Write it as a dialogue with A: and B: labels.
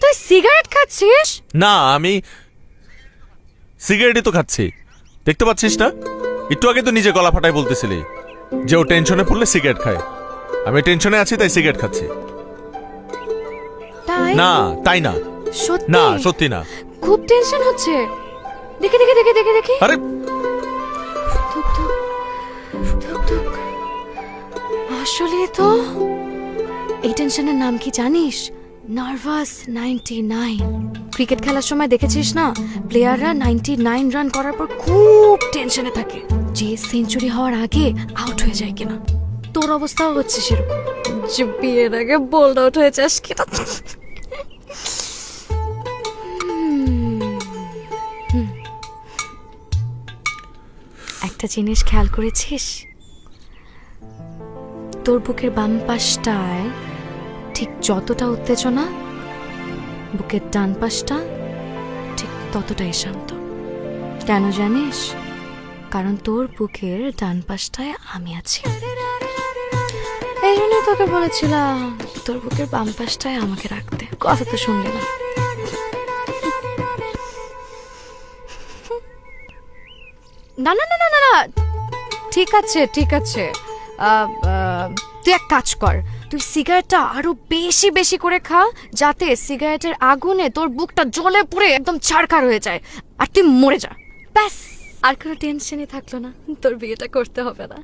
A: তুই সিগারেট খাচ্ছিস?
B: না, আমি সিগারেটই তো খাচ্ছি, দেখতে পাচ্ছিস না? একটু আগে তো নিজে গলা ফাটাই বলতেছিলি যে ও টেনশনে পড়লে সিগারেট খায়। আমি টেনশনে আছি তাই সিগারেট খাচ্ছি।
A: তাই
B: না, তাই না।
A: সত্যি
B: না, সত্যি না।
A: খুব টেনশন হচ্ছে। দেখে দেখে দেখে দেখে দেখে
B: আরে
A: ধুক ধুক ধুক ধুক। আসলে তো এই টেনশনের নাম কি জানিস? নার্ভাস 99। ক্রিকেট খেলার সময় দেখেছিস না, প্লেয়াররা 99 রান করার পর খুব টেনশনে থাকে যে সেঞ্চুরি হওয়ার আগে আউট হয়ে যায় কিনা। তোর অবস্থাও হচ্ছে সেরকম, যে বিয়ের আগে বোল্ড আউট হয়ে যাস কিনা। একটা জিনিস খেয়াল করেছিস? তোর বুকের বাম পাশটায় ঠিক যতটা উত্তেজনা, বুকের ডান পাশটা ঠিক ততটাই শান্ত। কেন জানিস? কারণ তোর বুকের ডান পাশটায় আমি আছি। এই জন্যই তোকে বলেছিলাম তোর বুকের বাম পাশটায় আমাকে রাখতে। কথা তো শুনলি না। না না না না না না, ঠিক আছে ঠিক আছে। তুই এক কাজ কর, তুই সিগারেটটা আরো বেশি বেশি করে খা, যাতে সিগারেটের আগুনে তোর বুকটা জ্বলে পুড়ে একদম ছারখার হয়ে যায় আর তুই মরে যা। ব্যাস, আর কোনো টেনশনই থাকলো না, তোর বিয়েটা করতে হবে না।